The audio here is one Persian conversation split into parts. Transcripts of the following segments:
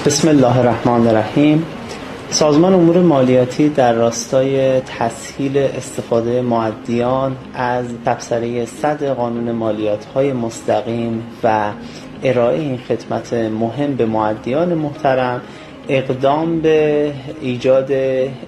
بسم الله الرحمن الرحیم. سازمان امور مالیاتی در راستای تسهیل استفاده مؤدیان از تبصره 100 قانون مالیات‌های مستقیم و ارائه این خدمت مهم به مؤدیان محترم اقدام به ایجاد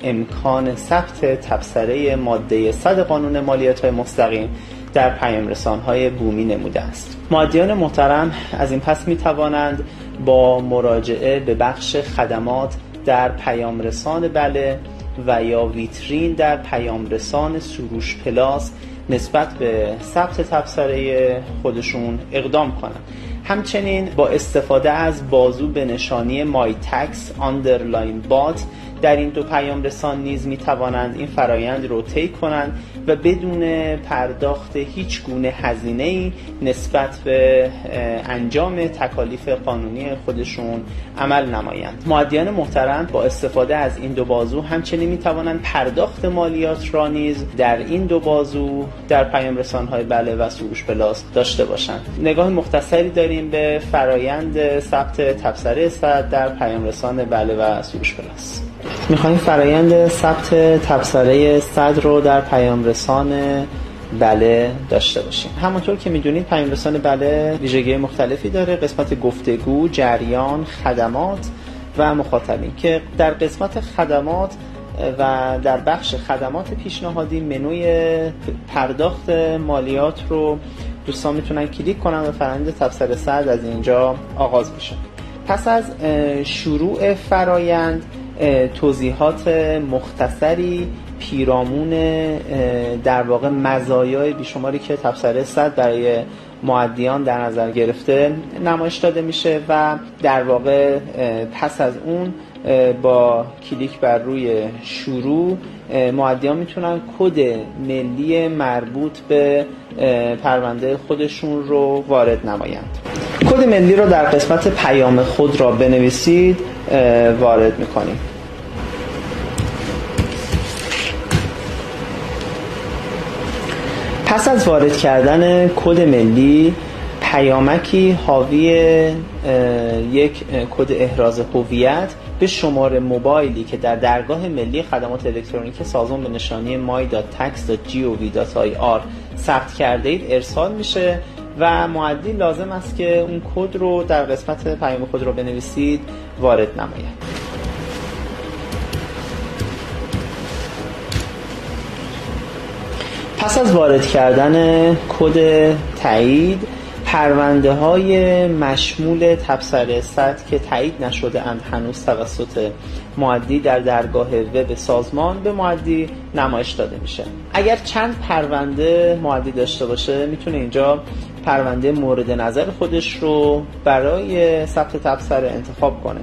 امکان ثبت تبصره ماده 100 قانون مالیات‌های مستقیم در پیام‌رسان‌های بومی نموده است. مؤدیان محترم از این پس می‌توانند با مراجعه به بخش خدمات در پیام‌رسان بله و یا ویترین در پیام‌رسان سروش پلاس نسبت به ثبت تبصره خودشون اقدام کنند. همچنین با استفاده از بازو به نشانی مای تکس آندرلاین بات در این دو پیام‌رسان نیز می توانند این فرایند رو طی کنند و بدون پرداخت هیچ گونه هزینه‌ای نسبت به انجام تکالیف قانونی خودشون عمل نمایند. مؤدیان محترم با استفاده از این دو بازو همچنین می توانند پرداخت مالیات را نیز در این دو بازو در پیام‌رسان‌های بله و سروش پلاس داشته باشند. نگاه مختصری داریم به فرایند ثبت تبصره 100 در پیام‌رسان بله و سروش پلاس. میخوایم فرایند ثبت تبصره 100 رو در پیام‌رسان بله داشته باشیم. همونطور که میدونید پیام‌رسان بله ویژگی مختلفی داره: قسمت گفتگو، جریان، خدمات و مخاطبین، که در قسمت خدمات و در بخش خدمات پیشنهادی منوی پرداخت مالیات رو دوستان میتونن کلیک کنن و فرآیند تبصره 100 از اینجا آغاز میشه. پس از شروع فرایند توضیحات مختصری پیرامون در واقع مزایای بیشماری که تبصره 100 برای مؤدیان در نظر گرفته نمایش داده میشه و در واقع پس از اون با کلیک بر روی شروع مؤدیان میتونن کد ملی مربوط به پرونده خودشون رو وارد نمایند. کد ملی رو در قسمت پیام خود را بنویسید وارد میکنیم. پس از وارد کردن کد ملی، پیامکی حاوی یک کد احراز هویت به شماره موبایلی که در درگاه ملی خدمات الکترونیک سازمان به نشانی my.tax.gov.ir ثبت کرده اید ارسال میشه و مؤدی لازم است که اون کد رو در قسمت پیام خود رو بنویسید وارد نماید. پس از وارد کردن کد تایید، پرونده های مشمول تبصره 100 که تایید نشده اند هنوز توسط مؤدی در درگاه وب سازمان به مؤدی نمایش داده میشه. اگر چند پرونده مؤدی داشته باشه میتونه اینجا پرونده مورد نظر خودش رو برای ثبت تبصره انتخاب کنه.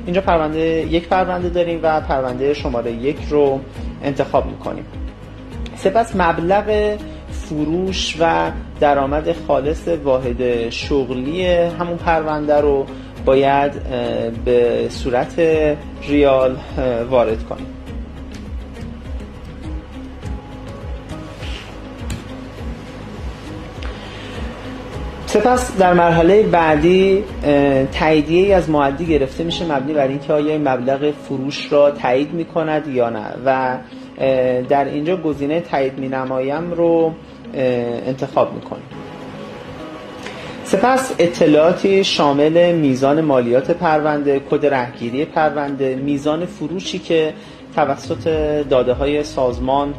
اینجا یک پرونده داریم و پرونده شماره 1 رو انتخاب میکنیم. سپس مبلغ فروش و درآمد خالص واحد شغلی همون پرونده رو باید به صورت ریال وارد کنیم. سپس در مرحله بعدی تاییدیه‌ای از مؤدی گرفته میشه مبنی بر اینکه آیا این مبلغ فروش را تایید میکند یا نه و در اینجا گزینه تایید مینمایم رو انتخاب میکنیم. سپس اطلاعاتی شامل میزان مالیات پرونده، کد رهگیری پرونده، میزان فروشی که توسط داده های سازمان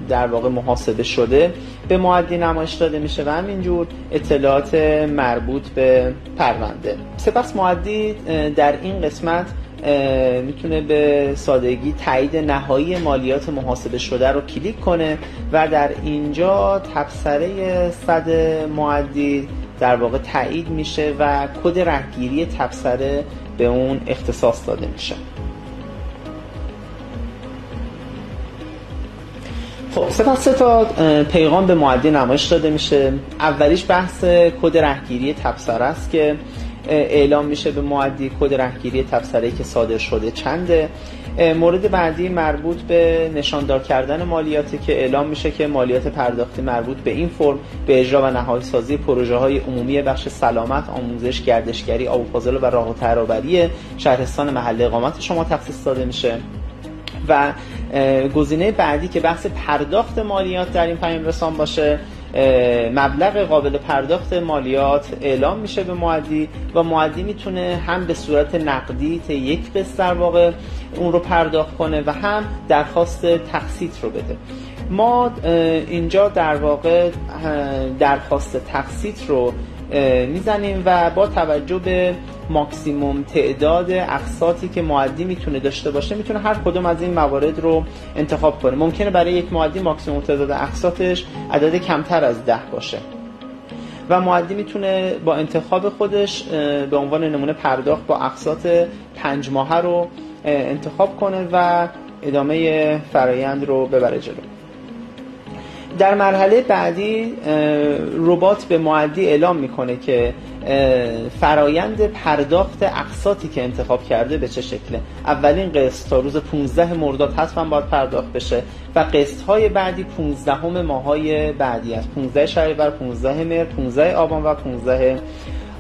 در واقع محاسبه شده به مؤدی نمایش داده میشه و همینجور اطلاعات مربوط به پرونده. سپس مؤدی در این قسمت میتونه به سادگی تایید نهایی مالیات محاسبه شده رو کلیک کنه و در اینجا تبصره 100 مؤدی در واقع تایید میشه و کد رهگیری تبصره به اون اختصاص داده میشه. خب سپس 3 تا پیغام به مؤدی نمایش داده میشه. اولیش بحث کد رهگیری تبصره است که اعلام میشه به مؤدی کد رهگیری تبصره‌ای که صادر شده چنده. مورد بعدی مربوط به نشاندار کردن مالیاتی که اعلام میشه که مالیات پرداختی مربوط به این فرم به اجرا و نهایی سازی پروژه‌های عمومی بخش سلامت، آموزش، گردشگری، آب و فاضله و راه و ترابری شهرستان محل اقامت شما تخصیص داده میشه. و گزینه بعدی که بحث پرداخت مالیات در این پیام رسان باشه، مبلغ قابل پرداخت مالیات اعلام میشه به مؤدی و مؤدی میتونه هم به صورت نقدی تا یک قسط در واقع اون رو پرداخت کنه و هم درخواست تقسیط رو بده. ما اینجا در واقع درخواست تقسیط رو میزنیم و با توجه به ماکسیموم تعداد اقساطی که مؤدی میتونه داشته باشه میتونه هر کدوم از این موارد رو انتخاب کنه. ممکنه برای یک مؤدی ماکسیموم تعداد اقساطش عدد کمتر از 10 باشه و مؤدی میتونه با انتخاب خودش به عنوان نمونه پرداخت با اقساط 5 ماهه رو انتخاب کنه و ادامه فرایند رو ببره جلو. در مرحله بعدی ربات به مؤدی اعلام میکنه که فرایند پرداخت اقساطی که انتخاب کرده به چه شکله. اولین قسط تا روز 15 مرداد حتما باید پرداخت بشه و قسط‌های بعدی 15 ماه‌های بعدی است، 15 شهریور، 15 مهر، 15 آبان و 15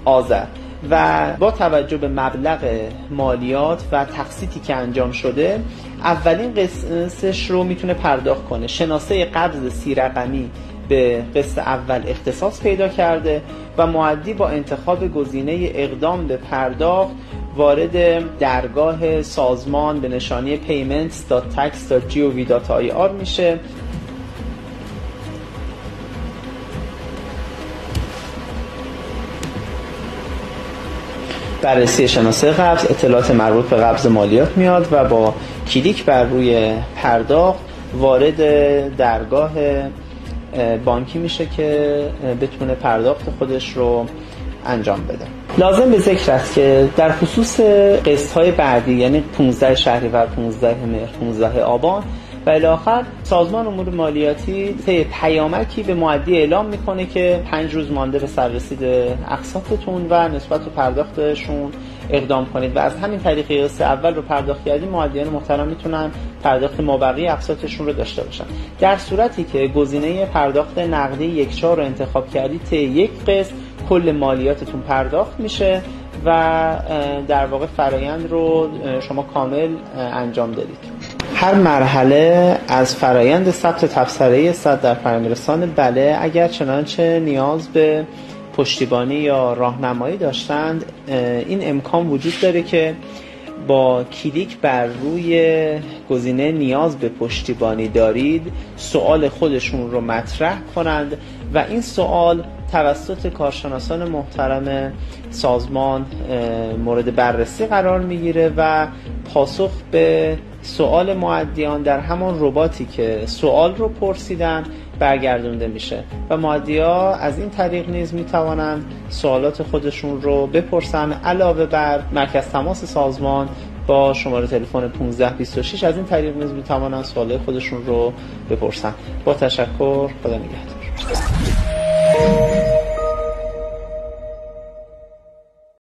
آذر. و با توجه به مبلغ مالیات و تقسیطی که انجام شده اولین قسطش رو میتونه پرداخت کنه. شناسه قبض 30 رقمی به قسط اول اختصاص پیدا کرده و مؤدی با انتخاب گزینه اقدام به پرداخت وارد درگاه سازمان به نشانی payments.tax.gov.ir میشه. بررسی شناسه قبض، اطلاعات مربوط به قبض مالیات میاد و با کلیک بر روی پرداخت وارد درگاه بانکی میشه که بتونه پرداخت خودش رو انجام بده. لازم به ذکر است که در خصوص قسط‌های بعدی یعنی 15 شهریور، 15 مهر، 15 آبان و الی آخر سازمان امور مالیاتی طی پیامکی به مؤدی اعلام میکنه که 5 روز مانده به سررسید اقساطتون و نسبت به پرداختشون اقدام کنید و از همین طریق قسط اول رو پرداخت کردید مؤدیان محترم میتونن پرداخت مابقی اقساطشون رو داشته باشن. در صورتی که گزینه پرداخت نقدی یکجا رو انتخاب کردید طی یک قسط کل مالیاتتون پرداخت میشه و در واقع فرایند رو شما کامل انجام دادید. هر مرحله از فرایند ثبت تبصره صد در پیام‌رسان بله اگر چنانچه نیاز به پشتیبانی یا راهنمایی داشتند این امکان وجود داره که با کلیک بر روی گزینه نیاز به پشتیبانی دارید سوال خودشون رو مطرح کنند و این سوال توسط کارشناسان محترم سازمان مورد بررسی قرار میگیره و پاسخ به سوال مؤدیان در همان رباتی که سوال رو پرسیدن برگردونده میشه و مؤدی‌ها از این طریق نیز میتوانند سوالات خودشون رو بپرسن. علاوه بر مرکز تماس سازمان با شماره تلفن 1526 از این طریق نیز میتوانند سوالات خودشون رو بپرسن. با تشکر، خدا نگهدار.